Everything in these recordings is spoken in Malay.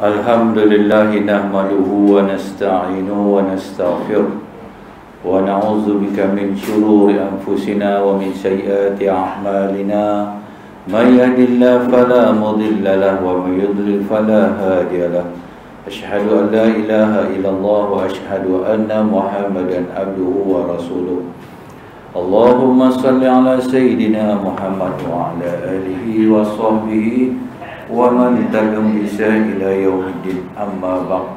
Alhamdulillahi nahmaduhu wa nasta'inuhu wa nastaghfiruh wa na'udzu bika min shururi anfusina wa min sayyiati a'malina may yahdihillahu fala mudilla lahu wa may yudlil fala hadiya lahu asyhadu an la ilaha illallah wa asyhadu anna Muhammadan abduhu wa rasuluh. Allahumma salli ala sayyidina Muhammad wa ala alihi wa sahbihi wa man tabi'ahum bi ihsan ila yaumiddin, amma ba'd.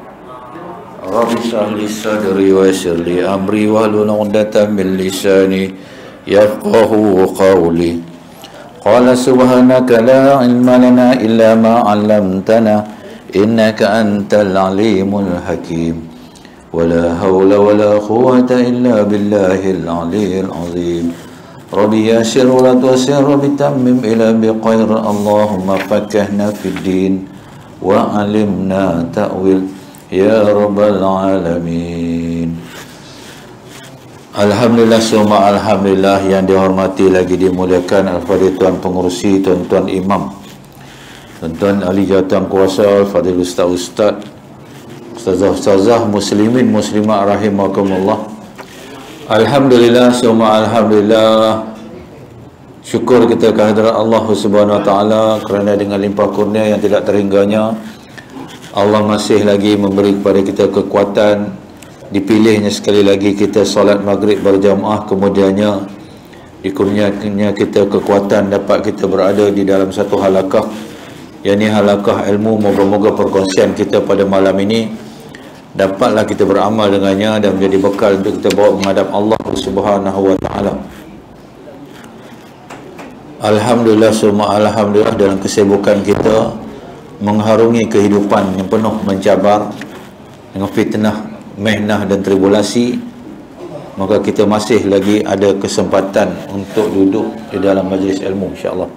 Rabbi shrah li sadri wa yassir li amri wahlul 'uqdatam min lisani yafqahu qawli. Qala subhanaka la ilma lana illa ma 'allamtana innaka antal alimul hakim. Wala hawla wala quwwata illa billahil aliyyil azim. Rabbi yassir wa la tu'assir, Rabbi tammim ila biqair. Allahumma fakkihna fid din wa 'allimna ta'wil ya rabbal alamin. Alhamdulillah summa alhamdulillah, yang dihormati lagi dimuliakan al-fadhil tuan pengurusi, tuan-tuan imam, tuan-tuan ahli jawatan kuasa, al-fadhil ustaz-ustaz, ustazah-ustazah, muslimin muslimah rahimakumullah. Alhamdulillah summa alhamdulillah, syukur kita kehadirat Allah Subhanahu wa taala kerana dengan limpah kurnia yang tidak terhingganya Allah masih lagi memberi kepada kita kekuatan, dipilihnya sekali lagi kita solat maghrib berjamaah, kemudiannya dikurniakannya kita kekuatan dapat kita berada di dalam satu halakah, yakni halakah ilmu. Moga-moga perkongsian kita pada malam ini dapatlah kita beramal dengannya dan menjadi bekal untuk kita bawa menghadap Allah Subhanahu wa taala. Alhamdulillah summa alhamdulillah, dalam kesibukan kita mengharungi kehidupan yang penuh mencabar dengan fitnah, mihnah dan tribulasi, maka kita masih lagi ada kesempatan untuk duduk di dalam majlis ilmu, insya-Allah.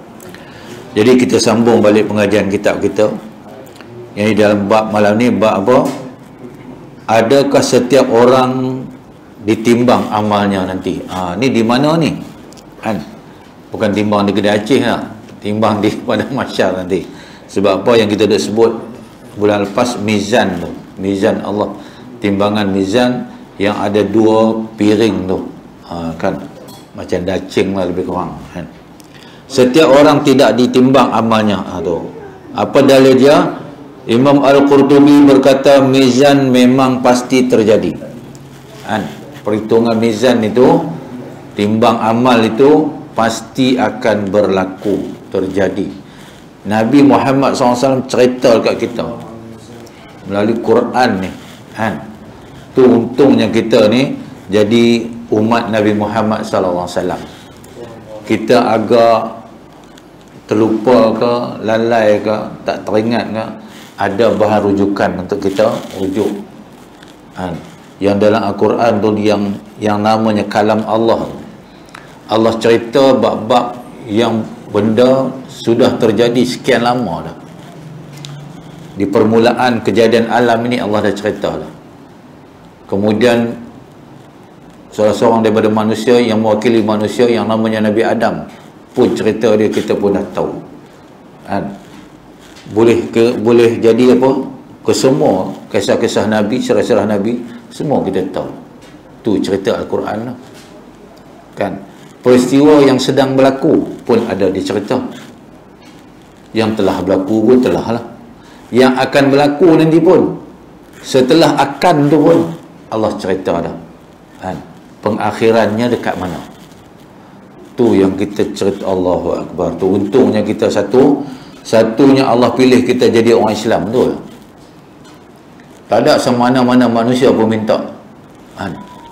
Jadi kita sambung balik pengajian kitab kita yang di dalam bab malam ni. Bab apa? Adakah setiap orang ditimbang amalnya nanti? Ni di mana ni? Kan? Bukan timbang di Kedai Aceh lah. Timbang di pada mahsyar nanti. Sebab apa yang kita dah sebut bulan lepas, mizan tu. Mizan Allah. Timbangan mizan yang ada dua piring tu. Kan? Macam dacing lah lebih kurang. Kan? Setiap orang tidak ditimbang amalnya. Tu. Apa dalil dia? Imam Al-Qurtubi berkata mizan memang pasti terjadi. Perhitungan mizan itu, timbang amal itu pasti akan berlaku, terjadi. Nabi Muhammad SAW cerita dekat kita melalui Quran ni. Tu untungnya kita ni jadi umat Nabi Muhammad SAW. Kita agak terlupa ke, lalai ke, tak teringat ke, ada bahan rujukan untuk kita rujuk. Yang dalam Al-Quran tu yang namanya kalam Allah. Allah cerita bab-bab yang benda sudah terjadi sekian lama dah. Di permulaan kejadian alam ini Allah dah cerita dah. Kemudian salah seorang daripada manusia yang mewakili manusia yang namanya Nabi Adam pun cerita dia, kita pun dah tahu. Boleh jadi apa? Kesemua kisah-kisah Nabi, sirah-sirah Nabi, semua kita tahu. Tu cerita Al-Quran lah. Kan? Peristiwa yang sedang berlaku pun ada dicerita. Yang telah berlaku pun telah lah. Yang akan berlaku nanti pun, setelah akan tu pun Allah cerita dah. Pengakhirannya dekat mana? Tu yang kita cerita. Allahu Akbar. Tu untungnya kita satunya Allah pilih kita jadi orang Islam tu. Tak ada semana-mana manusia pun minta.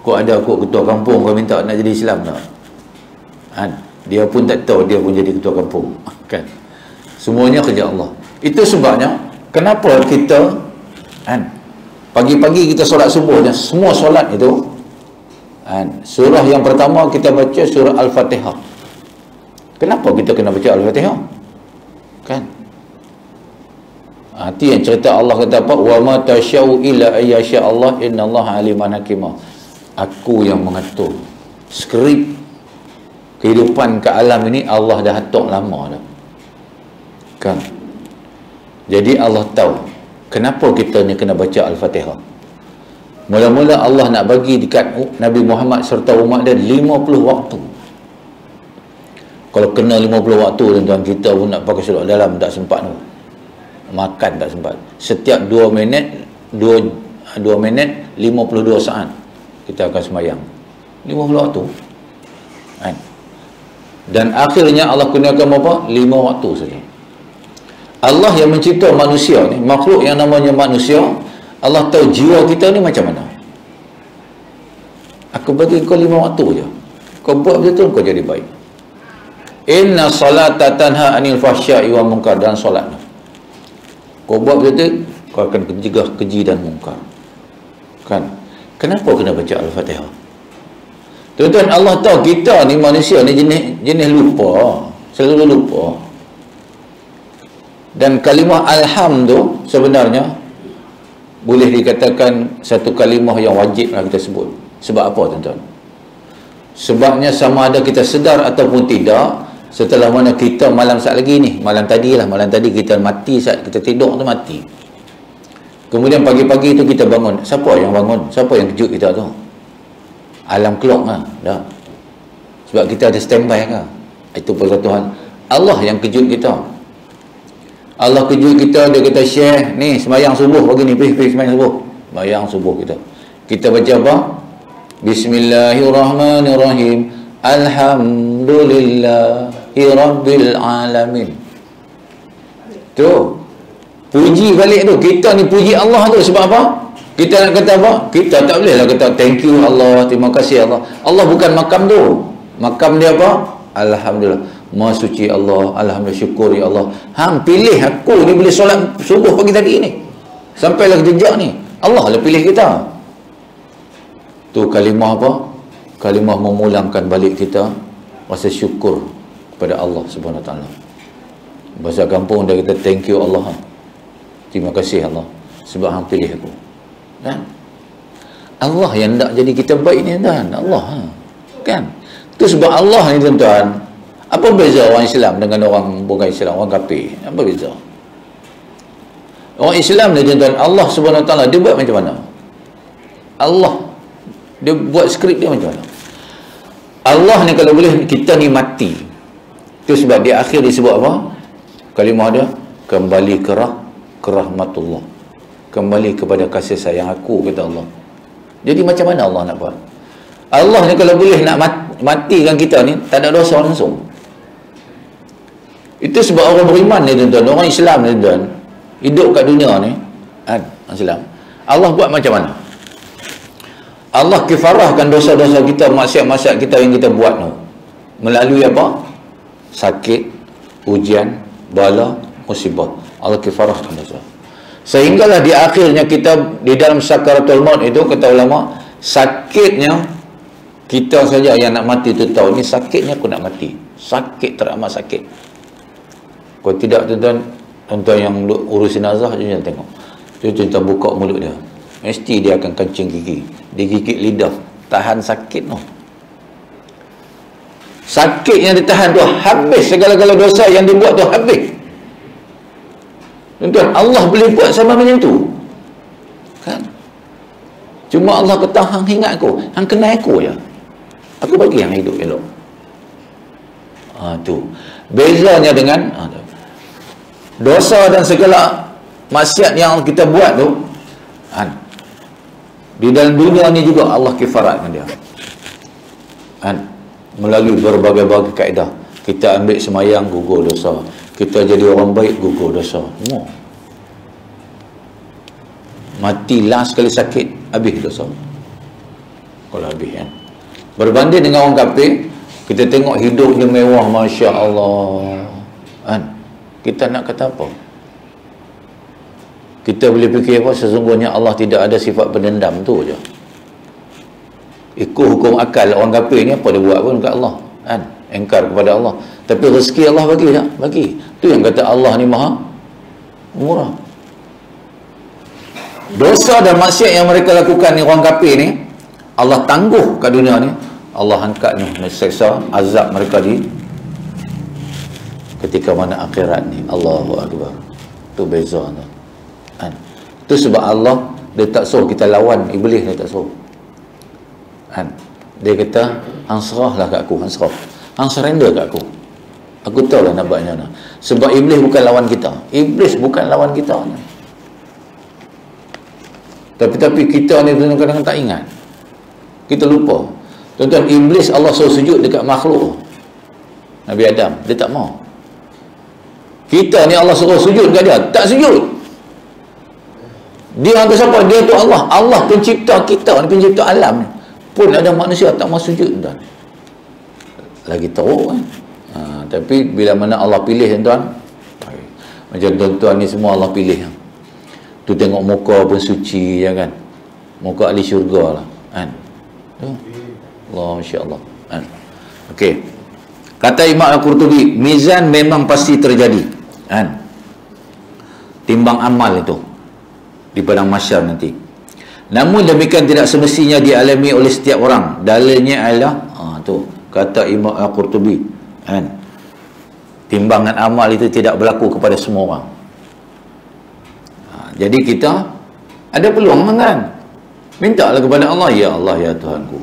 Kau ada kau ketua kampung, kau minta nak jadi Islam tak? Dia pun tak tahu dia pun jadi ketua kampung. Kan? Semuanya kerja Allah. Itu sebabnya kenapa kita pagi-pagi kita solat subuh dan semua solat itu surah yang pertama kita baca surah Al-Fatihah. Kenapa kita kena baca Al-Fatihah? Kan? Itu yang cerita Allah kata apa? Wa ma tasyau illa ayyasha Allah innallaha aliman hakimah. Aku yang mengatur. Skrip kehidupan ke alam ini Allah dah atur lama dah. Kan? Jadi Allah tahu Kenapa kita ni kena baca Al-Fatihah? Mula-mula Allah nak bagi dekat Nabi Muhammad serta umat dia 50 waktu. Kalau kena 50 waktu, tuan-tuan, kita pun nak pakai surah dalam tak sempat tu. Makan tak sempat. Setiap 2 minit 2 minit 52 saat kita akan semayang 50 waktu kan? Dan akhirnya Allah gunakan berapa? 5 waktu saja. Allah yang mencipta manusia ni, makhluk yang namanya manusia, Allah tahu jiwa kita ni macam mana. Aku bagi kau 5 waktu je, kau buat betul, kau jadi baik. Inna salata tanha anil fahsya'i wa munkar. Dan solat kau buat betul, kau akan mencegah keji dan mungkar kan. Kenapa kena baca Al-Fatihah? Tuan-tuan, Allah tahu kita ni manusia ni jenis lupa, selalu lupa. Dan kalimah alham tu sebenarnya boleh dikatakan satu kalimah yang wajib lah kita sebut. Sebab apa, tuan-tuan? Sebabnya sama ada kita sedar ataupun tidak, setelah mana kita malam saat lagi ni, malam tadi kita mati, saat kita tidur tu mati. Kemudian pagi-pagi tu kita bangun. Siapa yang bangun? Siapa yang kejut kita tu? Alam clock lah dah. Sebab kita ada standby kan. Itu persatu hal. Allah yang kejut kita. Allah kejut kita, dia kata, "Syekh, ni sembahyang subuh pagi ni, pergi sembahyang subuh." Sembahyang subuh kita baca apa? Bismillahirrahmanirrahim. Alhamdulillahi Rabbil Alamin. Tu puji balik tu. Kita ni puji Allah tu. Sebab apa? Kita nak kata apa? Kita tak boleh lah kata thank you Allah, terima kasih Allah. Allah bukan makam tu. Makam dia apa? Alhamdulillah, Maha suci Allah, alhamdulillah, syukuri Allah. Hang pilih aku ni boleh solat subuh pagi tadi ni, sampailah ke jejak ni. Allah lah pilih kita. Tu kalimah apa? Kalimah memulangkan balik kita rasa syukur kepada Allah Subhanahu Wa Taala. Bahasa kampung dia kata thank you Allah, terima kasih Allah sebab hang pilih aku. Kan? Allah yang nak jadi kita baik ni, kan? Allah kan? Tu sebab Allah ni, tuan-tuan, apa beza orang Islam dengan orang bukan Islam, orang kafir? Apa beza? Orang Islam ni, tuan-tuan, Allah Subhanahu Wa Taala dia buat macam mana? Allah dia buat skrip dia macam mana? Allah ni kalau boleh kita ni mati. Tu sebab di akhir disebut apa? Kalimah dia kembali ke rahmatullah. Kembali kepada kasih sayang aku, kata Allah. Jadi macam mana Allah nak buat? Allah ni kalau boleh nak matikan kita ni, tak ada dosa langsung. Itu sebab orang beriman ni, tuan-tuan, orang Islam ni, tuan-tuan, hidup kat dunia ni, orang Islam, Allah buat macam mana? Allah kifarahkan dosa-dosa kita, maksiat-maksiat kita yang kita buat tu melalui apa? Sakit, ujian, bala, musibah. Allah kifarahkan dosa. Sehinggalah di akhirnya kita di dalam sakaratul maut itu, kata ulama, sakitnya kita saja yang nak mati tu tahu ni sakitnya aku nak mati. Sakit, teramat sakit. Kalau tidak, tuan-tuan yang urus jenazah je jangan tengok. Tuan-tuan buka mulut dia, mesti dia akan kencing gigi, dia gigit lidah, tahan sakit tu. Sakit yang ditahan tu habis, segala-gala dosa yang dibuat tu habis. Tuan-tuan, Allah boleh buat sama macam tu kan? Cuma Allah kata hang ingat aku, hang kenal aku je, aku bagi yang hidup elok. Tu bezanya dengan dosa dan segala maksiat yang kita buat tu di dalam dunia ni juga Allah kifaratkan dia melalui berbagai-bagai kaedah. Kita ambil semayang, gugur dosa. Kita jadi orang baik, gugur dosa. Mati last sekali sakit, habis dosa. Kalau habis kan. Berbanding dengan orang kafir, kita tengok hidupnya mewah, Masya Allah kan? Kita nak kata apa? Kita boleh fikir apa? Sesungguhnya Allah tidak ada sifat pendendam tu je. Ikut hukum akal orang kafir ni, apa dia buat pun kat Allah kan? Engkar kepada Allah. Tapi rezeki Allah bagi tak? Bagi. Tu yang kata Allah ni maha murah. Dosa dan maksiat yang mereka lakukan ni, orang kafir ni, Allah tangguh kat dunia ni, Allah angkat ni, seksa azab mereka di ketika mana akhirat ni. Allahu Akbar. Tu beza tu kan? Tu sebab Allah dia tak suruh kita lawan iblis, dia tak suruh. Kan? Dia kata, hang serahlah kat aku, hang surrender kat aku. Aku tahu lah nak buat macam mana. Sebab iblis bukan lawan kita. Iblis bukan lawan kita. Tapi kita ni kadang-kadang tak ingat. Kita lupa. Tuan-tuan, iblis Allah suruh sujud dekat makhluk Nabi Adam, dia tak mau. Kita ni Allah suruh sujud dekat dia, tak sujud. Dia hantar siapa? Dia tu Allah. Allah pencipta kita ni, pencipta alam ni. Pun ada manusia tak mau sujud, tuan. Lagi teruk kan. Tapi bila mana Allah pilih, tuan, macam tuan-tuan ni semua Allah pilih. Tu tengok muka pun suci, ya kan. Muka ahli syurga lah, kan. Tu Allah, Masya Allah, kan? Okey, kata Imam Al-Qurtubi, mizan memang pasti terjadi, kan? Timbang amal itu di padang mahsyar nanti. Namun demikian tidak semestinya dialami oleh setiap orang. Dalilnya adalah tu kata Imam Al-Qurtubi, kan? Timbangan amal itu tidak berlaku kepada semua orang. Jadi kita ada peluang, kan? Mintalah kepada Allah, ya Allah, ya Tuhanku,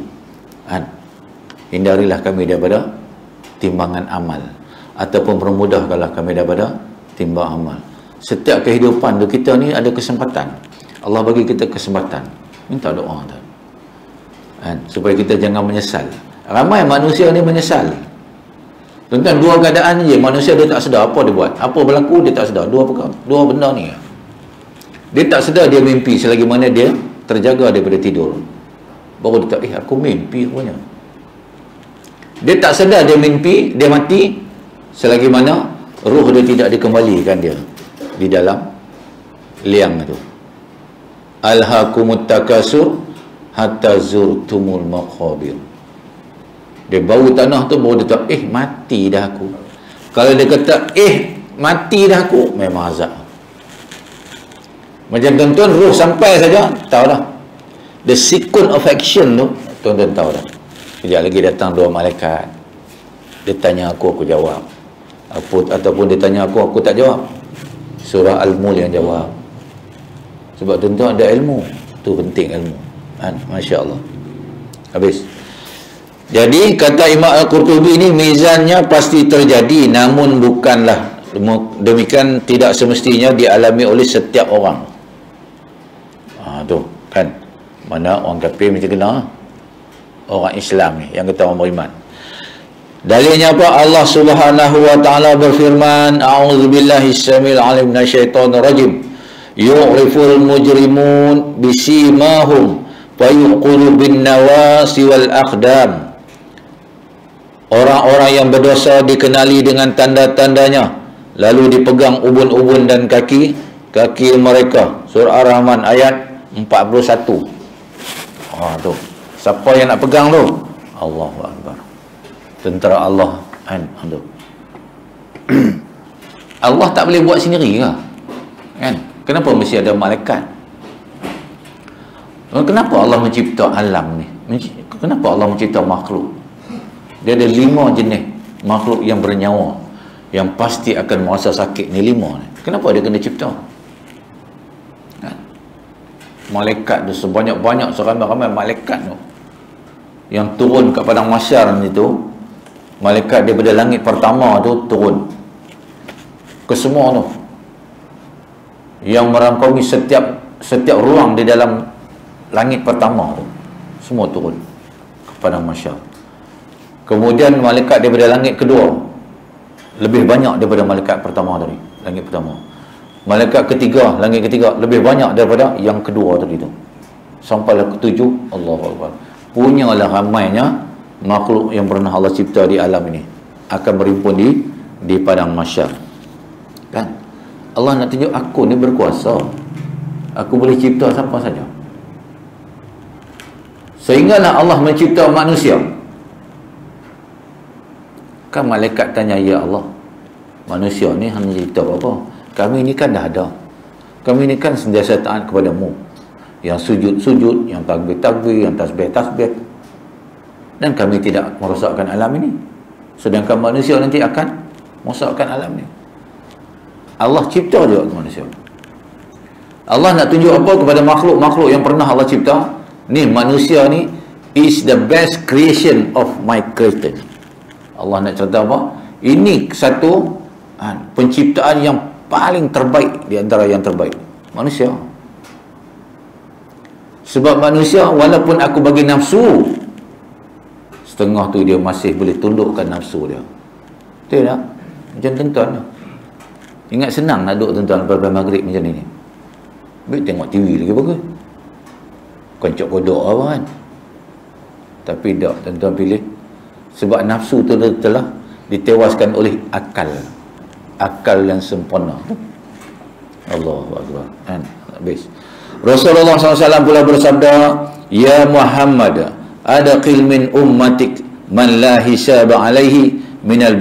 kan? Hindarilah kami daripada timbangan amal, ataupun permudahkanlah kami daripada timbang amal. Setiap kehidupan tu kita ni ada kesempatan. Allah bagi kita kesempatan. Minta doa, kan? Supaya kita jangan menyesal. Ramai manusia ni menyesal. Tuan-tuan, dua keadaan je. Manusia dia tak sedar apa dia buat, apa berlaku dia tak sedar. Dua benda ni. Dia tak sedar dia mimpi selagi mana dia terjaga daripada tidur. Baru dia tak, aku mimpi rupanya. Dia tak sedar dia mimpi, dia mati selagi mana ruh dia tidak dikembalikan dia di dalam liang itu. Alhaakumut takasur hatta zurtumul maqabir. Dia bau tanah tu baru dia tak, mati dah aku. Kalau dia kata mati dah aku, memang azab. Macam tuan-tuan, ruh sampai saja, tahu dah. The sequence of action tu, tuan-tuan tahu dah. Sekejap lagi datang dua malaikat. Dia tanya aku jawab. Ataupun dia tanya aku tak jawab. Surah Al-Mulk yang jawab. Sebab tuan-tuan ada ilmu. Tu penting ilmu, kan? Masya Allah. Habis. Jadi kata Imam Al-Qurtubi ni, mizannya pasti terjadi, namun bukanlah demikian, tidak semestinya dialami oleh setiap orang. Tu kan, mana orang kafir mesti kena, orang Islam ni yang kata orang beriman. Dalilnya apa? Allah Subhanahu wa taala berfirman, a'udzubillahi samil alim minasyaitonir rajim, yu'riful mujrimun bisimahum fayuqulu bin nawasi wal aqdam. Orang-orang yang berdosa dikenali dengan tanda-tandanya, lalu dipegang ubun-ubun dan kaki mereka. Surah Ar-Rahman ayat 41. Tu. Siapa yang nak pegang tu? Allahu Akbar. Tentera Allah, kan? Allah tak boleh buat sendiri ke? Kan? Kenapa mesti ada malaikat? Kenapa Allah mencipta alam ni? Kenapa Allah mencipta makhluk? Dia ada 5 jenis makhluk yang bernyawa, yang pasti akan merasa sakit ni 5 ni. Kenapa dia kena cipta? Kan? Malaikat tu sebanyak-banyak, seramai-ramai malaikat tu yang turun ke padang mahsyar ni tu. Malaikat daripada langit pertama tu turun ke semua tu, yang merangkumi setiap ruang di dalam langit pertama tu, semua turun ke padang mahsyar. Kemudian malaikat daripada langit kedua lebih banyak daripada malaikat pertama tadi, langit pertama. Malaikat ketiga, langit ketiga lebih banyak daripada yang kedua tadi tu. Sampailah ke-7, Allahu Akbar. Punyalah ramainya makhluk yang pernah Allah cipta di alam ini akan berhimpun di padang mahsyar. Kan? Allah nak tunjuk aku ni berkuasa. Aku boleh cipta siapa saja. Sehinggalah Allah mencipta manusia. Kan malaikat tanya, ya Allah, manusia ni hanya cipta apa? Kami ni kan dah ada. Kami ni kan sentiasa taat kepadamu. Yang sujud-sujud, yang takbir-takbir, yang tasbih-tasbih. Dan kami tidak merosakkan alam ini. Sedangkan manusia nanti akan merosakkan alam ini. Allah cipta juga manusia. Allah nak tunjuk apa kepada makhluk-makhluk yang pernah Allah cipta? Ni manusia ni is the best creation of my creator. Allah nak cerita apa? Ini satu penciptaan yang paling terbaik di antara yang terbaik. Manusia. Sebab manusia, walaupun aku bagi nafsu, setengah tu dia masih boleh tundukkan nafsu dia. Betul tak? Macam tuan-tuan. Ingat senang nak duduk tuan-tuan lepas maghrib macam ni. Baik tengok TV lagi bagus. Koncok kodok apa kan. Tapi tak, tuan-tuan pilih. Sebab nafsu tu telah ditewaskan oleh akal. Akal yang sempurna. Allahu Akbar. Kan? Habis. Rasulullah SAW pula bersabda, Ya Muhammad, adaqil min ummatik man la hisaba alaihi minal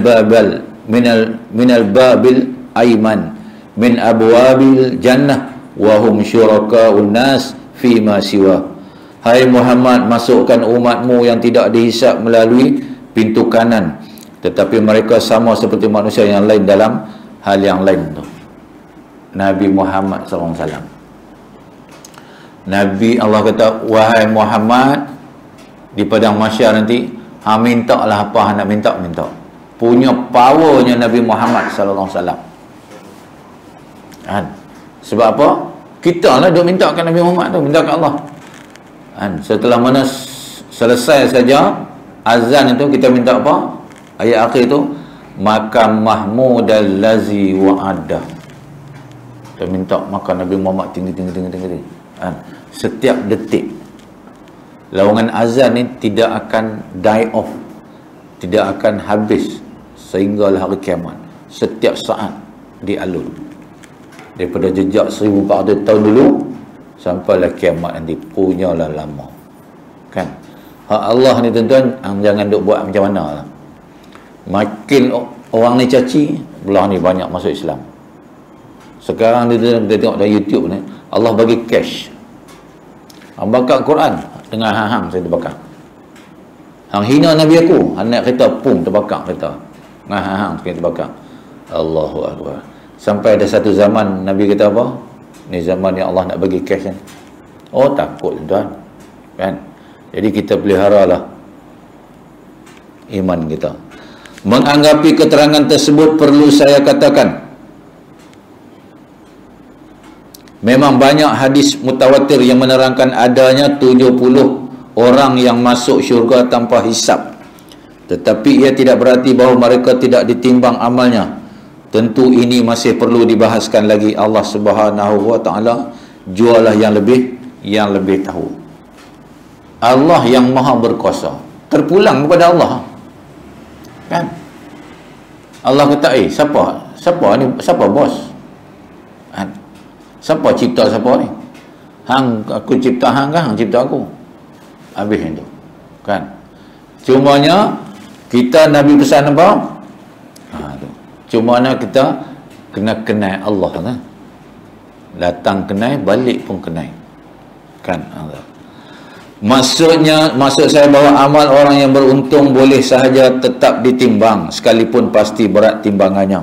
babil aiman min abwabil jannah wa hum syuraka'un nas fima siwa. Hai Muhammad, masukkan umatmu yang tidak dihisap melalui pintu kanan, tetapi mereka sama seperti manusia yang lain dalam hal yang lain tu. Nabi Muhammad SAW. Nabi Allah kata, wahai Muhammad, di padang mahsyar nanti, minta lah apa nak minta. Punya powernya Nabi Muhammad SAW. Kan? Sebab apa? Kita lah duk minta kat Nabi Muhammad tu, minta kat Allah. Kan? Setelah mana selesai saja azan itu, kita minta apa? Ayat akhir tu, makan mahmudal lazi wa'adah. Kita minta makan Nabi Muhammad tinggi. Kan? Setiap detik lawangan azan ni tidak akan die off, tidak akan habis sehinggalah hari kiamat. Setiap saat dialun daripada jejak 1400 tahun dulu sampailah kiamat nanti, punyalah lama. Kan? Hak Allah ni tuan-tuan, jangan duk buat macam mana lah. Makin orang ni caci, belah ni banyak masuk Islam. Sekarang kita tengok dalam YouTube ni, Allah bagi cash. Hang bakar Quran dengan hang saya terbakar. Hang hina Nabi aku, anak kita pun terbakar kita. Dengan hang kita terbakar. Allahu Akbar. Sampai ada satu zaman Nabi kata apa? Ni zaman yang Allah nak bagi cash kan. Oh takut tuan. Kan? Jadi kita peliharalah iman kita. Menganggapi keterangan tersebut, perlu saya katakan, memang banyak hadis mutawatir yang menerangkan adanya 70 orang yang masuk syurga tanpa hisab. Tetapi ia tidak berarti bahawa mereka tidak ditimbang amalnya. Tentu ini masih perlu dibahaskan lagi. Allah Subhanahu wa taala jualah yang lebih tahu. Allah yang maha berkuasa. Terpulang kepada Allah. Kan? Allah kata, siapa bos? Kan? Siapa cipta siapa ni? Aku cipta hang kan? Hang cipta aku. Habis itu. Kan? Cumanya kita Nabi pesan apa? Cumanya kita kena kenal Allah kan? Datang kenal, balik pun kenal. Kan? Maksud saya bahawa amal orang yang beruntung boleh sahaja tetap ditimbang, sekalipun pasti berat timbangannya.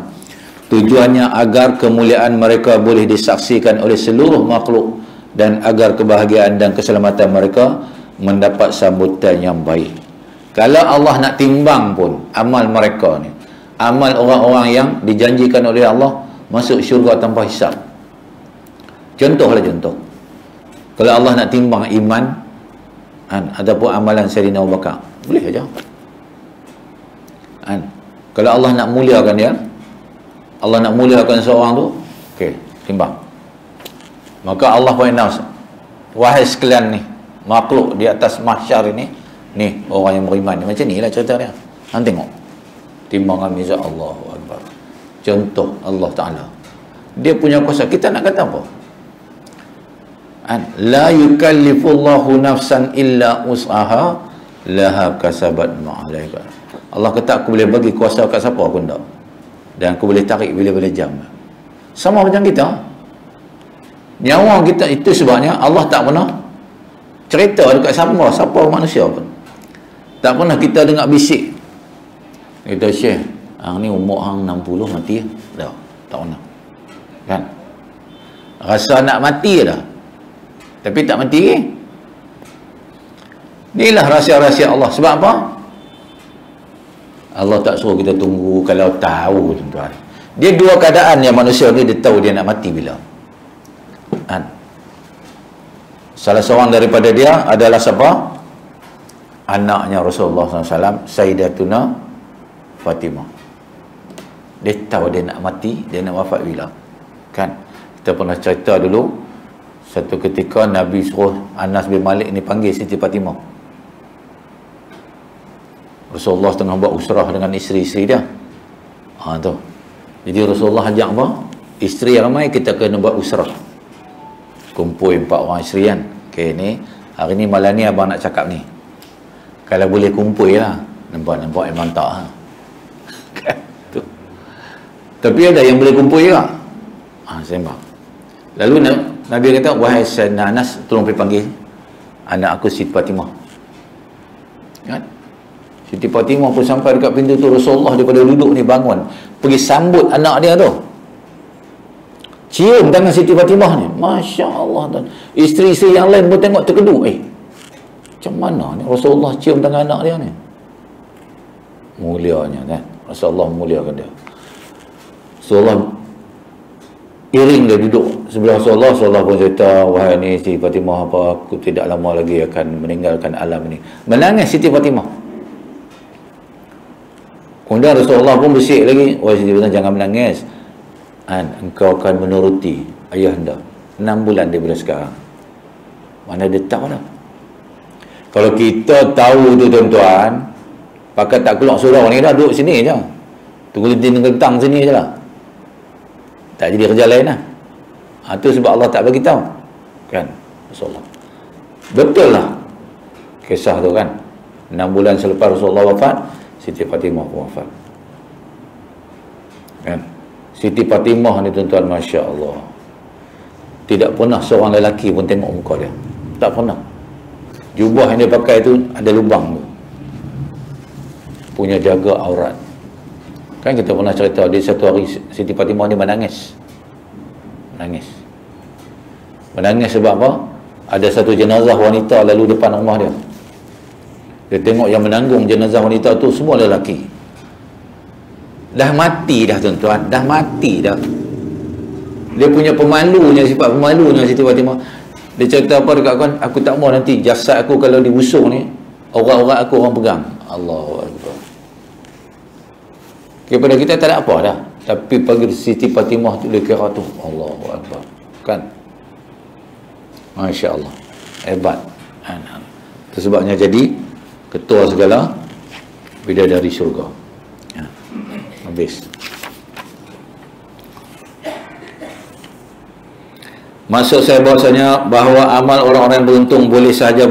Tujuannya agar kemuliaan mereka boleh disaksikan oleh seluruh makhluk dan agar kebahagiaan dan keselamatan mereka mendapat sambutan yang baik. Kalau Allah nak timbang pun amal mereka ni, amal orang-orang yang dijanjikan oleh Allah masuk syurga tanpa hisab. Contohlah contoh. Kalau Allah nak timbang iman ataupun amalan Sayyidina Abu Bakar, boleh saja. Kalau Allah nak muliakan dia, Allah nak muliakan seorang tu, okey, timbang. Maka Allah beritahu, wahai sekalian ni, makhluk di atas mahsyar ini, ni orang yang beriman ni, macam ni lah cerita dia. Hang tengok timbangan mizan. Allahu Akbar. Contoh Allah Ta'ala, dia punya kuasa. Kita nak kata apa? La yukallifullahu nafsan illa us'aha laha kasabat ma'alaiha. Allah kata, aku boleh bagi kuasa kat siapa pun tak, dan aku boleh tarik bila-bila jam. Sama macam kita, nyawa kita. Itu sebabnya Allah tak pernah cerita dekat siapa manusia pun. Tak pernah kita dengar bisik, kita Syekh, hang ni umur hang 60 mati dah. Tak pernah. Kan? Rasa nak mati dah, tapi tak mati ke? Inilah rahsia-rahsia Allah. Sebab apa? Allah tak suruh kita tunggu. Kalau tahu, tuan-tuan, dia dua keadaan yang manusia ni, dia tahu dia nak mati bila. Salah seorang daripada dia adalah siapa? Anaknya Rasulullah SAW, Sayyidatuna Fatimah. Dia tahu dia nak mati, dia nak wafat bila. Kan? Kita pernah cerita dulu, satu ketika Nabi suruh Anas bin Malik ni panggil Siti Fatimah. Rasulullah tengah buat usrah dengan isteri-isteri dia. Tu. Jadi Rasulullah ajak apa? Isteri ramai, kita kena buat usrah. Kumpul 4 orang isteri kan. Okay, ni hari ni malam ni abang nak cakap ni. Kalau boleh kumpul lah. Nampak memang tak. Tu. Tapi ada yang boleh kumpul juga. Sembang. Lalu Nabi kata, wahai Sayyidina Anas, tolong pergi panggil anak aku Siti Fatimah. Kan? Siti Fatimah pun sampai dekat pintu tu, Rasulullah daripada duduk ni bangun, pergi sambut anak dia tu. Cium tangan Siti Fatimah ni. Masya Allah. Isteri-isteri yang lain pun tengok terkeduk. Macam mana ni Rasulullah cium tangan anak dia ni? Mulianya kan. Rasulullah muliakan dia. Rasulullah iring dia duduk sebelah Rasulullah. Rasulullah pun cerita, wahai ni Siti Fatimah, apa, aku tidak lama lagi akan meninggalkan alam ini. Menangis Siti Fatimah. Kemudian Rasulullah pun bersik lagi, wahai Siti Fatimah, jangan menangis. Engkau akan menuruti ayah anda 6 bulan daripada sekarang. Mana dia tahu dah. Kalau kita tahu tu tuan-tuan, pakai tak keluar surau ni dah, duduk sini je, tunggu gentang sini je lah, tak jadi kerja lain lah. Itu sebab Allah tak bagi tahu kan. Rasulullah betul lah kisah tu kan. 6 bulan selepas Rasulullah wafat, Siti Fatimah pun wafat kan. Siti Fatimah ni tuan-tuan, Masya Allah, tidak pernah seorang lelaki pun tengok muka dia. Tak pernah. Jubah yang dia pakai tu ada lubang tu, punya jaga aurat kan. Kita pernah cerita di satu hari Siti Fatimah ni menangis sebab apa? Ada satu jenazah wanita lalu depan rumah dia. Dia tengok yang menanggung jenazah wanita tu semua lelaki. Dah mati dah tuan-tuan, dah mati dah. Dia punya pemalunya, sifat pemalunya Siti Fatimah. Dia cerita apa dekat kawan, aku tak mau nanti jasad aku kalau dibusung ni, orang-orang aku orang pegang. Allahu Akbar. Kepada kita tak ada apa dah, tapi bagi Siti Fatimah tu dia kira tu Allahu Akbar kan. Masya Allah, hebat. Itu sebabnya jadi ketua segala bidadari syurga. Habis. Maksud saya bahasanya bahawa amal orang-orang beruntung boleh sahaja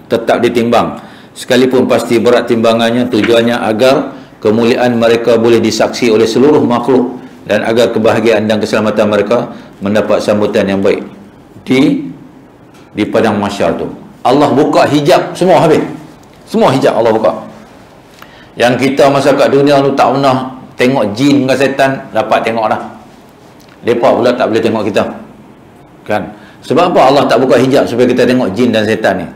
tetap ditimbang, sekalipun pasti berat timbangannya. Tujuannya agar kemuliaan mereka boleh disaksi oleh seluruh makhluk dan agar kebahagiaan dan keselamatan mereka mendapat sambutan yang baik di padang mahsyar tu. Allah buka hijab semua, habis semua hijab Allah buka. Yang kita masa kat dunia tu tak pernah tengok jin dengan setan, dapat tengok dah. Mereka pula tak boleh tengok kita kan. Sebab apa Allah tak buka hijab supaya kita tengok jin dan setan ni?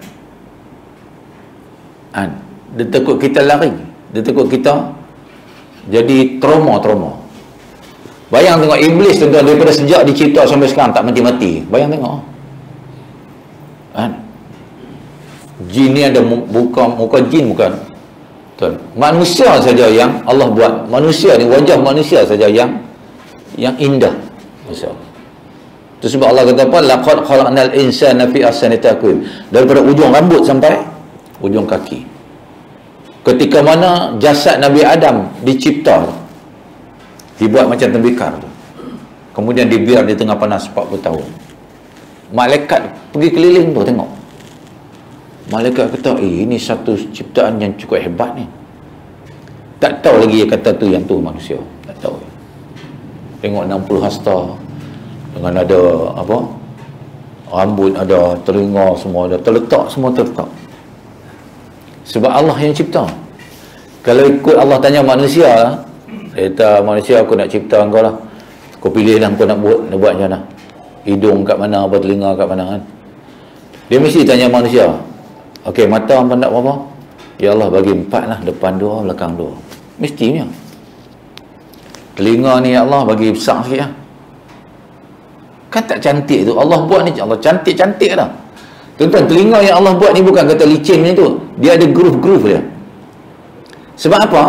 Dia takut kita lari, dia takut kita jadi trauma. Bayang tengok iblis tuan-tuan, daripada sejak dicipta sampai sekarang tak mati-mati. Bayang tengok jin ni ada muka jin bukan tuan, manusia saja yang Allah buat. Manusia ni, wajah manusia saja yang indah. Masya-Allah. Itu sebab Allah kata apa? Laqad khalaqnal insana fi ahsani taqwim. Daripada ujung rambut sampai ujung kaki. Ketika mana jasad Nabi Adam dicipta, dibuat macam tembikar tu, kemudian dibiar di tengah panas 40 tahun. Malaikat pergi keliling tu tengok. Malaikat kata, ini satu ciptaan yang cukup hebat ni. Tak tahu lagi dia kata tu yang tu manusia. Tak tahu. Tengok 60 hasta dengan ada apa? Rambut ada, telinga semua ada, terletak. Sebab Allah yang cipta. Kalau ikut Allah tanya manusia, kata manusia, aku nak cipta engkau lah, kau pilih lah, kau nak buat macam mana. hidung kat mana, apa telinga kat mana kan. Dia mesti tanya manusia, okey, mata hangpa nak berapa? Ya Allah, bagi 4 lah, depan 2, belakang 2. Mestinya. Telinga ni ya Allah, bagi besar sikit lah. Kan tak cantik tu. Allah buat ni, Allah cantik-cantik dah. Tuan-tuan, telinga yang Allah buat ni bukan kata licin macam tu. Dia ada groove-groove dia. Sebab apa?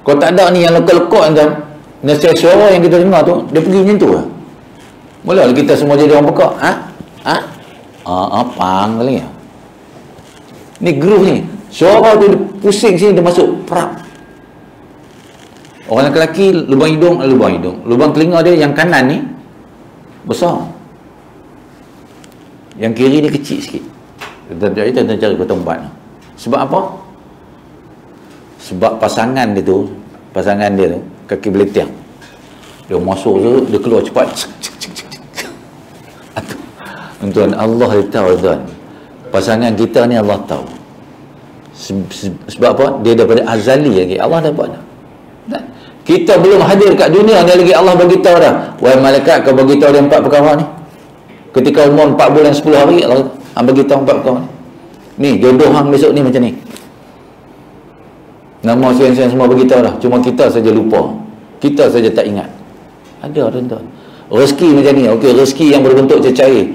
Kalau tak ada ni yang lekuk-lekuk kan, nasihat suara yang kita dengar tu, dia pergi macam tu lah. Mula kita semua jadi orang pekak. Pang kali ya. Ni groove ni. Suara tu pusing sini, dia masuk perak. Orang lelaki lubang hidung. Lubang telinga dia yang kanan ni besar. Yang kiri ni kecil sikit. Kita cari ke tempat. Sebab apa? Sebab pasangan dia tu, kaki beletiang. Dia masuk tu, dia keluar cepat. Tuan, Allah dia tahu tuan. Pasangan kita ni Allah tahu. Sebab apa? Dia daripada azali lagi. Allah dah buat dah. Kita belum hadir kat dunia ni lagi Allah bagi tahu dah. Wahai malaikat, kau bagi tahu dia 4 perkara ni. Ketika umur 4 bulan 10 hari, Allah bagi tahu 4 perkara ni. Ni jodoh hang besok ni macam ni. Nama sian-sian semua bagi tahu dah. Cuma kita saja lupa. Kita saja tak ingat. Ada tuan-tuan. Rezeki macam ni. Okey, rezeki yang berbentuk cecair.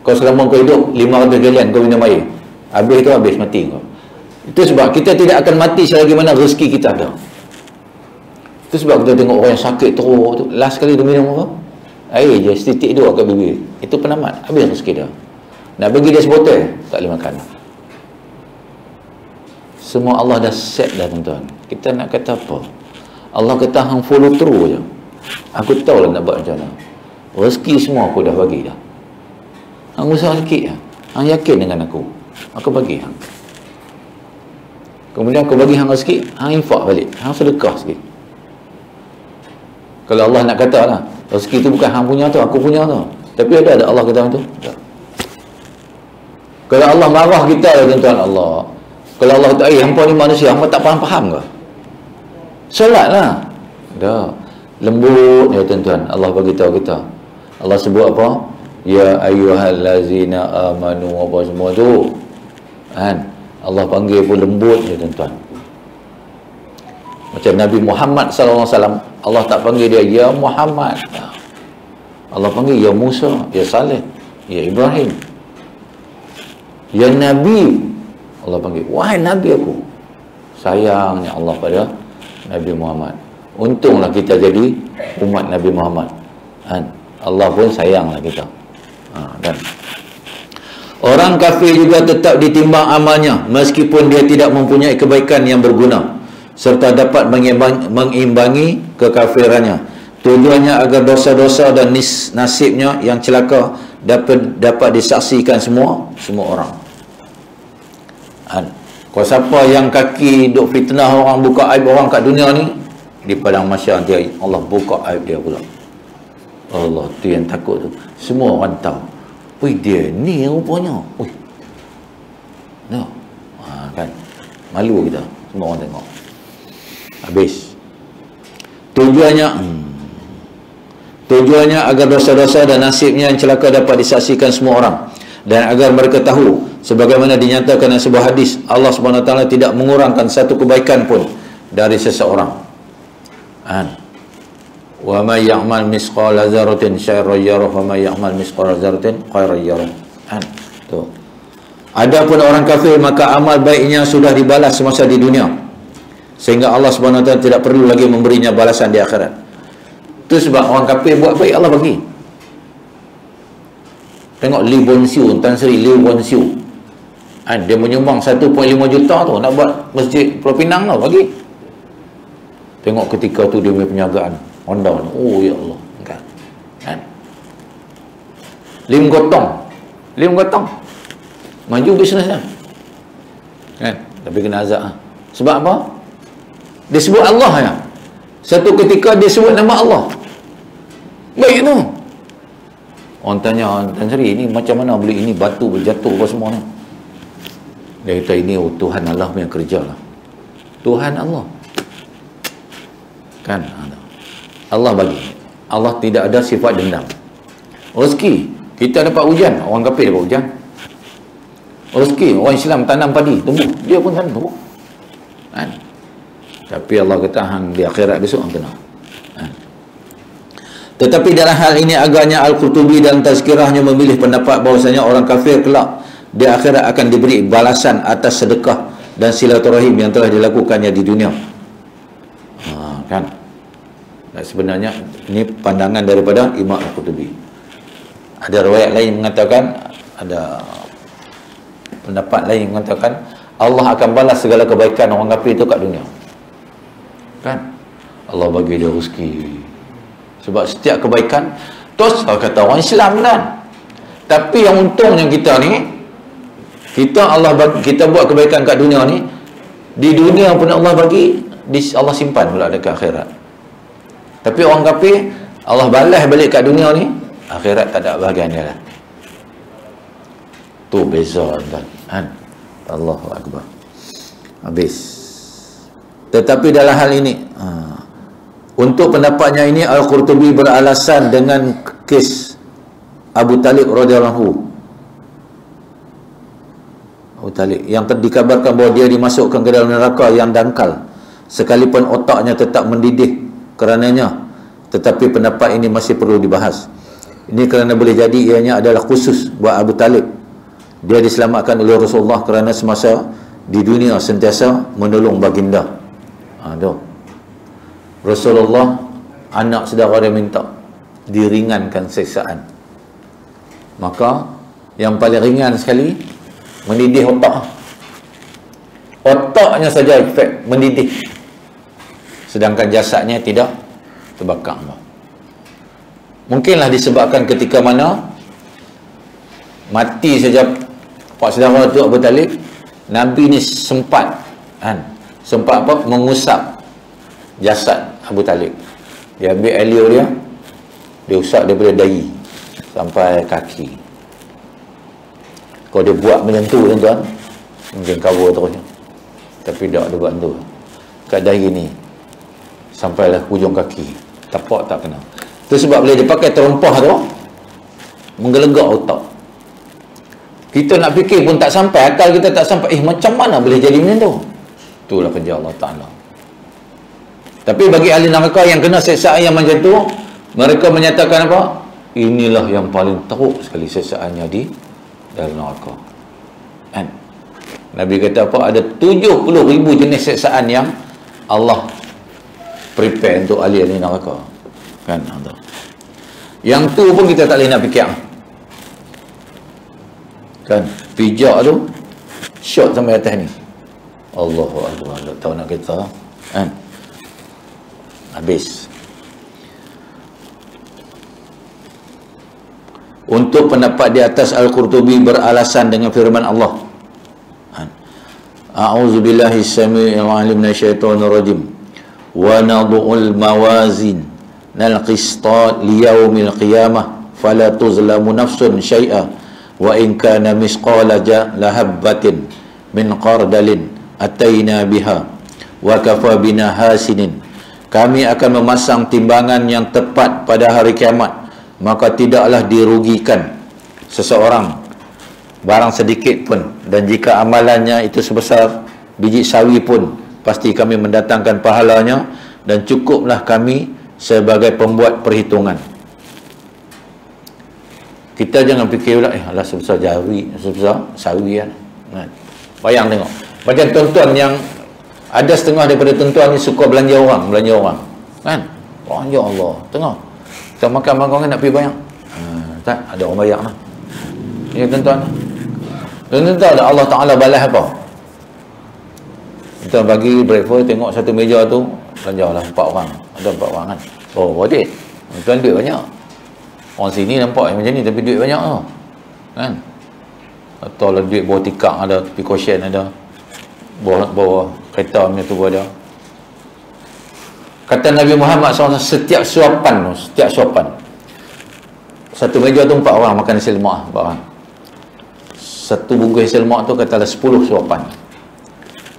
Kau selama kau hidup 500 galian kau minum air. Habis tu habis, mati kau. Itu sebab kita tidak akan mati selagi mana rezeki kita ada. Itu sebab kita tengok orang yang sakit teruk tu, last kali dia minum apa? Air je, setitik 2 kat bibir. Itu penamat, habis rezeki dia. Nak bagi dia sebotol, tak boleh makan. Semua Allah dah set dah tuan-tuan. Kita nak kata apa? Allah kata hang follow through je. Aku tahu lah nak buat macam mana. Rezeki semua aku dah bagi dah. Hang usaha sikit lah. Hang yakin dengan aku bagi hang. Kemudian aku bagi hang sikit, hang infak balik, hang sedekah sikit. Kalau Allah nak kata lah, rezeki tu bukan hang punya tu, aku punya tu. Tapi ada Allah kata macam tu? Tak. Kalau Allah marah kita lah tuan-tuan, Allah. Kalau Allah kata, hampa ni manusia, hampa tak faham-faham ke? Solat lah. Dah. Lembut ya tuan-tuan, Allah bagi tahu kita. Allah sebut apa? Ya ayyuhallazina amanu, apa semua tu. Kan? Allah panggil pun lembut ya tuan-tuan. Macam Nabi Muhammad SAW, Allah tak panggil dia ya Muhammad. Allah panggil ya Musa, ya Saleh, ya Ibrahim, ya Nabi. Allah panggil, wahai Nabi aku. Sayangnya Allah pada Nabi Muhammad. Untunglah kita jadi umat Nabi Muhammad. Allah pun sayanglah kita. Dan orang kafir juga tetap ditimbang amalnya meskipun dia tidak mempunyai kebaikan yang berguna serta dapat mengimbangi kekafirannya. Tujuannya agar dosa-dosa dan nasibnya yang celaka dapat disaksikan semua orang. Kalau siapa yang kaki duk fitnah orang, buka aib orang kat dunia ni, di padang mahsyar nanti Allah buka aib dia pula. Allah tu yang takut tu. Semua orang tahu. Wih, dia ni rupanya. Wih. No. Kan. Malu kita. Semua orang tengok. Habis. Tujuannya agar dosa-dosa dan nasibnya yang celaka dapat disaksikan semua orang, dan agar mereka tahu sebagaimana dinyatakan dalam sebuah hadis, Allah SWT tidak mengurangkan satu kebaikan pun dari seseorang. Wa may ya'mal misqala dzarratin syarran yarah wa may ya'mal misqala dzarratin khairan yarah. Tu. Adapun orang kafir, maka amal baiknya sudah dibalas semasa di dunia, sehingga Allah SWT tidak perlu lagi memberinya balasan di akhirat. Itu sebab orang kafir buat baik, Allah bagi. Tengok Lee Bon Siu, Tan Sri Lee Bon Siu. Dia menyumbang 1.5 juta tu nak buat masjid Pulau Pinang tu, bagi. Tengok ketika tu dia punya penjagaan Honda. Oh ya Allah. Kan? Lim Gotong maju bisnesnya. Kan? Tapi kena azab. Sebab apa? Dia sebut Allah ya. Satu ketika dia sebut nama Allah. Baik tu. Orang tanya, Tan Sri, ini macam mana beli ini batu berjatuh apa semua ni? Dia kata, ini Tuhan Allah punya kerja lah. Tuhan Allah. Kan? Allah bagi. Allah tidak ada sifat dendam. Rezeki, kita dapat hujan, orang kafir dapat hujan. Rezeki, orang Islam tanam padi, tumbuh, dia pun tanam tumbuh. Kan? Tapi Allah kata hang di akhirat besok hang kena. Kan? Tetapi dalam hal ini agaknya Al-Qurtubi dalam tazkirahnya memilih pendapat bahwasanya orang kafir kelak di akhirat akan diberi balasan atas sedekah dan silaturahim yang telah dilakukannya di dunia. Kan? Dan sebenarnya ini pandangan daripada Imam Al-Qurtubi. Ada riwayat lain mengatakan, ada pendapat lain mengatakan Allah akan balas segala kebaikan orang kafir itu kat dunia. Kan? Allah bagi dia rezeki. Sebab setiap kebaikan, terus kata orang Islam kan. Tapi yang untungnya kita ni, Allah bagi, kita buat kebaikan kat dunia ni, di dunia pun Allah bagi, Allah simpan pula dekat akhirat. Tapi orang kafir, Allah balas balik kat dunia ni, akhirat tak ada bahagian dia lah. Tu beza kan. Allahu Akbar. Habis. Tetapi dalam hal ini, untuk pendapatnya ini Al-Qurtubi beralasan dengan kes Abu Talib radhiyallahu Abu Talib yang dikabarkan bahawa dia dimasukkan ke dalam neraka yang dangkal sekalipun otaknya tetap mendidih kerananya. Tetapi pendapat ini masih perlu dibahas. Ini kerana boleh jadi ianya adalah khusus buat Abu Talib. Dia diselamatkan oleh Rasulullah kerana semasa di dunia sentiasa menolong baginda. Rasulullah, anak saudara dia minta diringankan siksaan. Maka yang paling ringan sekali mendidih otak. Otaknya saja efek mendidih. Sedangkan jasadnya tidak terbakar. Mungkinlah disebabkan ketika mana mati saja pak saudara tu Abu Talib, Nabi ni sempat apa, mengusap jasad Abu Talib. Dia ambil alio dia usap daripada dahi sampai kaki. Kalau dia buat macam tu tuan-tuan, mungkin cover terusnya. Tapi tak dia buat tu kat dahi ni sampailah hujung kaki, tapak tak kena. Itu sebab bila dia pakai terompah tu menggelegak otak. Kita nak fikir pun tak sampai, akal kita tak sampai, macam mana boleh jadi macam tu? Itulah kerja Allah Ta'ala. Tapi bagi ahli neraka yang kena siksaan yang macam tu, mereka menyatakan apa? Inilah yang paling teruk sekali siksaannya di dalam neraka. Kan? Nabi kata apa? Ada 70,000 jenis siksaan yang Allah prepare untuk ahli-ahli neraka. Kan? Yang tu pun kita tak boleh nak fikir. Kan? Pijak tu shot sampai atas ni. Allahu Akbar. Tak tahu nak kata. Kan? Habis. Untuk pendapat di atas Al-Qurtubi beralasan dengan firman Allah. A'udzubillahi as-sami'il 'alim minasyaitonir rajim. Wa nad'ul mawazin al-qisṭa liyaumil qiyamah fala tuzlamu nafsun syai'a wa in kana misqala lahabbatin min qardalin ataina biha wa kafa bina hasinin. Kami akan memasang timbangan yang tepat pada hari kiamat, maka tidaklah dirugikan seseorang barang sedikit pun, dan jika amalannya itu sebesar biji sawi pun pasti kami mendatangkan pahalanya, dan cukuplah kami sebagai pembuat perhitungan. Kita jangan fikir pula alah sebesar jari, sebesar sawi kan. Bayang tengok, macam tuan-tuan yang ada setengah daripada tuan-tuan ni suka belanja orang kan. Oh ya Allah, tengok kita makan nak pergi bayang, tak ada orang bayang lah. Ya tuan-tuan, tuan-tuan ada Allah Ta'ala balas apa? Kita bagi breakfast, tengok satu meja tu belanja lah 4 orang, ada 4 orang kan. Oh worth it, tuan duit banyak. Orang sini nampak macam ni tapi duit banyak tau kan. Atau lah duit bawa tikar ada, tepi kosyen ada, bawa kereta macam tu ada. Kata Nabi Muhammad SAW, setiap suapan satu meja tu 4 orang makan nasi lemak, 4 orang. Satu bungkus nasi lemak tu katalah 10 suapan,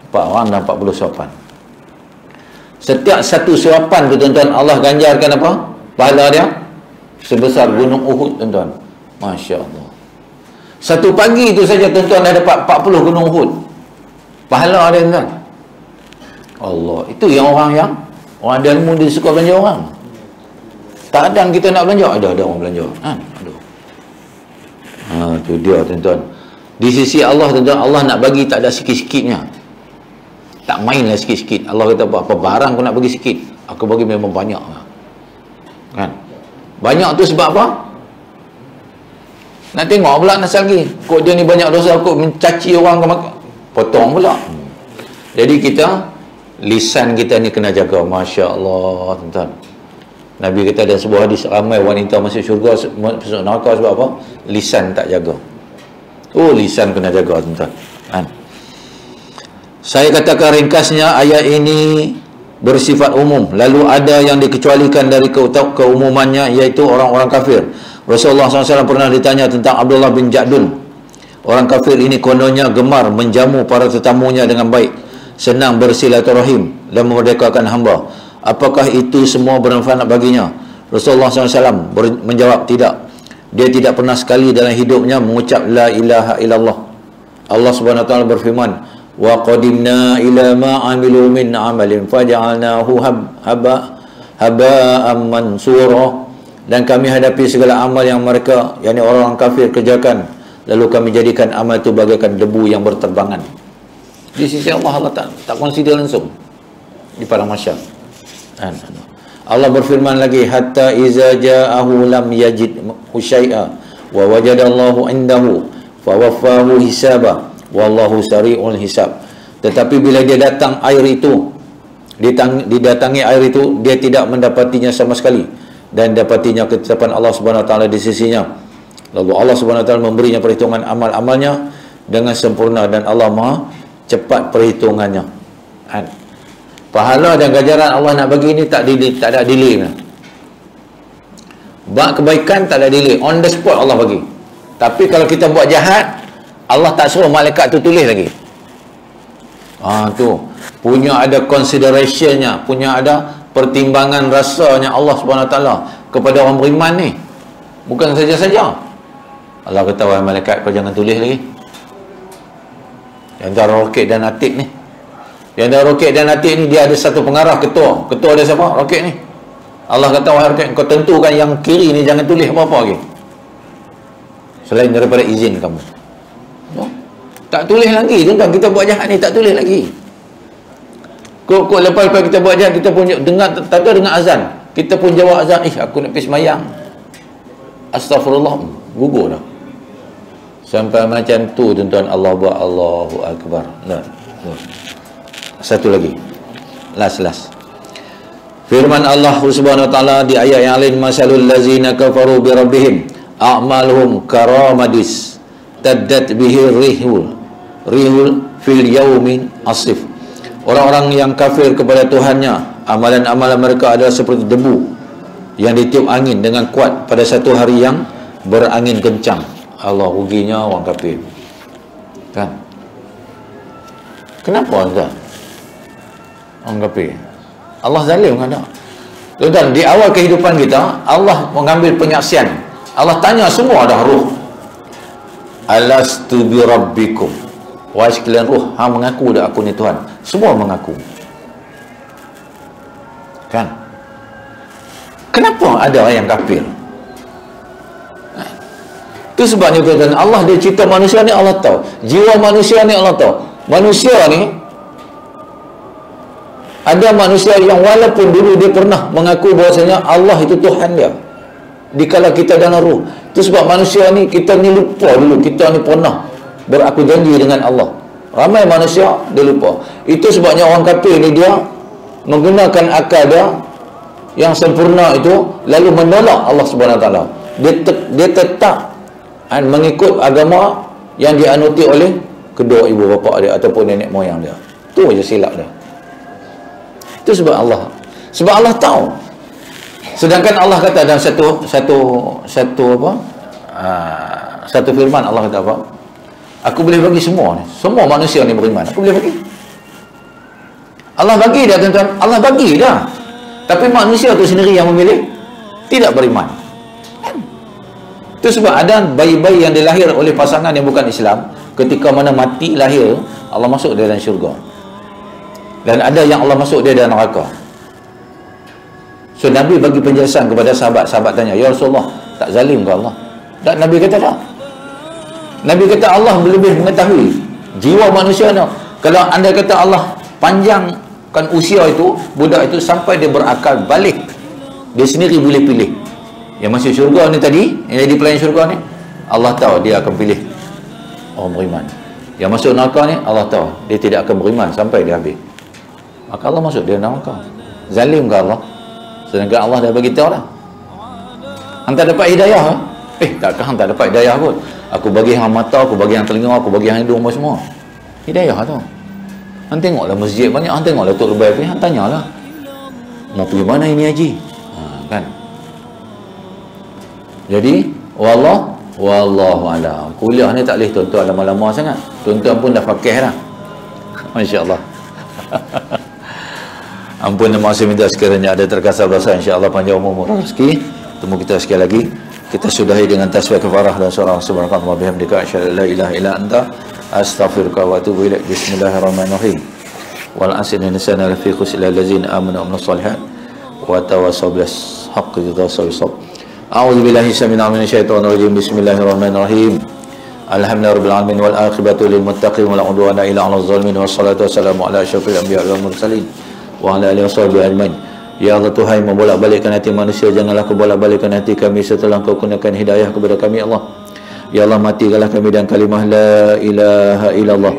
4 orang dan 40 suapan. Setiap satu suapan tu tuan-tuan, Allah ganjarkan apa? Pahala dia sebesar gunung Uhud, tuan-tuan. Masya Allah. Satu pagi itu saja tuan-tuan dah dapat 40 gunung Uhud pahala dia, tuan-tuan. Allah, itu yang orang ada ilmu, dia suka belanja orang. Tak ada kita nak belanja, ada orang belanja. Aduh. Itu dia, tuan-tuan. Di sisi Allah, tuan-tuan, Allah nak bagi tak ada sikit-sikitnya. Tak mainlah sikit-sikit. Allah kata apa barang aku nak bagi sikit, aku bagi memang banyak. Kan? Banyak tu sebab apa? Nak tengok pula nasal lagi. Kok dia ni banyak dosa, kok mencaci orang ke makan. Potong pula. Jadi kita, lisan kita ni kena jaga. Masya Allah, tuan-tuan. Nabi kata ada sebuah hadis, ramai wanita masuk syurga, masuk neraka sebab apa? Lisan tak jaga. Lisan kena jaga, tuan-tuan. Kan? Saya katakan ringkasnya, ayat ini bersifat umum. Lalu ada yang dikecualikan dari keumumannya, iaitu orang-orang kafir. Rasulullah SAW pernah ditanya tentang Abdullah bin Ja'dun. Orang kafir ini kononnya gemar menjamu para tetamunya dengan baik, senang bersilaturahim dan memerdekakan hamba. Apakah itu semua bermanfaat baginya? Rasulullah SAW menjawab, tidak. Dia tidak pernah sekali dalam hidupnya mengucap la ilaha illallah. Allah Subhanahu wa taala berfirman, wa qadimna ila ma amilu min amalin faj'alnahu haba'an mansura. Dan kami hadapi segala amal yang mereka, yakni orang-orang kafir, kerjakan, lalu kami jadikan amal itu bagaikan debu yang berterbangan. Di sisi Allah tak consider langsung di padang mahsyar. Allah berfirman lagi, hatta iza ja'ahu lam yajid syai'a wa wajadallahu indahu fawaffahu hisaba wallahu sari'ul hisab. Tetapi bila dia datang air itu, didatangi air itu, dia tidak mendapatinya sama sekali, dan dapatinya ketetapan Allah Subhanahu wa taala di sisinya. Lalu Allah Subhanahu wa taala memberinya perhitungan amal-amalnya dengan sempurna, dan Allah Maha cepat perhitungannya. Pahala dan ganjaran Allah nak bagi ni tak ada delay. Buat kebaikan tak ada delay, on the spot Allah bagi. Tapi kalau kita buat jahat, Allah tak suruh malaikat tu tulis lagi. Tu punya ada considerationnya, punya ada pertimbangan rasanya Allah Subhanahu wa taala kepada orang beriman ni. Bukan saja-saja Allah kata, wahai malaikat, kau jangan tulis lagi. Di antara roket dan atik ni, di antara roket dan atik ni, dia ada satu pengarah, ketua dia siapa? Roket ni. Allah kata, wahai roket, kau tentukan yang kiri ni jangan tulis apa-apa lagi selain daripada izin kamu. Tak tulis lagi, tuan-tuan. Kita buat jahat ni tak tulis lagi. Kok lepas kita buat jahat, kita pun dengar, tak ada dengar azan, kita pun jawab azan, aku nak pergi semayang, astagfirullah, gugur dah. Sampai macam tu, tuan-tuan. Allah buat, Allahu Akbar. Satu lagi, last firman Allah Subhanahu wa taala di ayat yang lain, masalul lazina kafaru bi rabbihim a'maluhum karamadis taddat bihi rihul fil yaumin asif. Orang-orang yang kafir kepada Tuhannya, amalan-amalan mereka adalah seperti debu yang ditiup angin dengan kuat pada satu hari yang berangin kencang. Allah, ruginya orang kafir. Kan? Kenapa tuan? Orang kafir. Allah zalim kan tak? Tuan, di awal kehidupan kita, Allah mengambil penyaksian. Allah tanya semua dah ruh, alastu bi rabbikum, wahai sekalian ruh, hang mengaku dah aku ni Tuhan? Semua mengaku. Kan? Kenapa ada orang yang kafir? Itu sebabnya tuan, Allah dia cipta manusia ni, Allah tahu jiwa manusia ni, Allah tahu. Manusia ni, ada manusia yang walaupun dulu dia pernah mengaku bahwasanya Allah itu Tuhan dia, dikala kita dalam ruh. Itu sebab manusia ni, kita ni lupa dulu kita ni pernah beraku janji dengan Allah. Ramai manusia dia lupa. Itu sebabnya orang kafir ni, dia menggunakan akal dia yang sempurna itu, lalu menolak Allah Subhanahu wa taala. Dia tetap mengikut agama yang dianuti oleh kedua ibu bapa dia ataupun nenek moyang dia. Tu je silap dia. Itu sebab Allah tahu. Sedangkan Allah kata dalam satu firman, Allah kata apa? Aku boleh bagi semua ni, semua manusia ni beriman, aku boleh bagi. Allah bagi dah, tuan-tuan. Allah bagi dah. Tapi manusia tu sendiri yang memilih tidak beriman. Itu sebab ada bayi-bayi yang dilahir oleh pasangan yang bukan Islam, ketika mana mati lahir, Allah masuk dia dalam syurga. Dan ada yang Allah masuk dia dalam neraka. So Nabi bagi penjelasan kepada sahabat. Sahabat tanya, "Ya Rasulullah, tak zalim ke Allah?" Dan Nabi kata tak. Nabi kata Allah lebih mengetahui jiwa manusia ni. Kalau anda kata Allah panjangkan usia itu, budak itu sampai dia berakal balik, dia sendiri boleh pilih. Yang masuk syurga ni tadi, yang jadi pelayan syurga ni, Allah tahu dia akan pilih orang beriman. Yang masuk neraka ni, Allah tahu dia tidak akan beriman sampai dia habis. Maka Allah masuk dia neraka. Zalim ke Allah? Sedangkan Allah dah bagi tahu dah. Hang tak dapat hidayah. Takkan hang tak dapat hidayah pun. Aku bagi hang mata, aku bagi hang telinga, aku bagi hang hidung semua. Hidayah tu. Hang tengoklah masjid banyak, hang tengoklah Tok Lebay pergi, hang tanyalah. Mau pergi mana ini haji? Kan? Jadi, wallahu a'lam. Kuliah ni tak boleh tuan-tuan lama-lama sangat. Tuan-tuan pun dah fakih dah. Masya-Allah. Ampun dan maksud minta sekiranya ada terkasar dosa, insya-Allah panjang umur rezeki. Temu kita sekali lagi. Kita sudahi dengan tasbih kafarah dan surah subhanallah bihamdika asyhadu an la ilaha illa anta astaghfiruka wa atubu ilaik. Bismillahirrahmanirrahim. Wal 'asri innal insana lafi khusr illa allazina amanu wa amilus shalihat wa tawassaw bil haqqi wa tawassaw bis sabr. A'udzu billahi minash shaitonir rajim. Bismillahirrahmanirrahim. Alhamdulillahirabbil alamin wal aqibatu lil muttaqin wa la udwana illa 'alal zalimin wassalatu wassalamu ala asyrafil anbiya'i wal mursalin wa ala alihi washabihi ajmain. Ya Allah Tuhan, membolak-balikkan hati manusia, janganlah kau bolak-balikkan hati kami setelah kau kurniakan hidayah kepada kami, Allah. Ya Allah, matikanlah kami dan kalimah la ilaha illallah.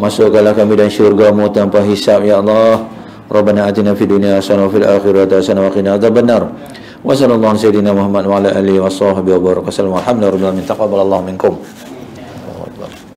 Masukkanlah kami dan syurga-Mu tanpa hisab, ya Allah. Rabbana atina fid dunya hasanah wa fil akhirati hasanah wa qina adzabannar. Wa sallallahu alaihi wa sallam Muhammad wa ala alihi wa sahbihi wa baraka sallam. Alhamdulillah rabbil alamin. Taqabbalallahu minkum.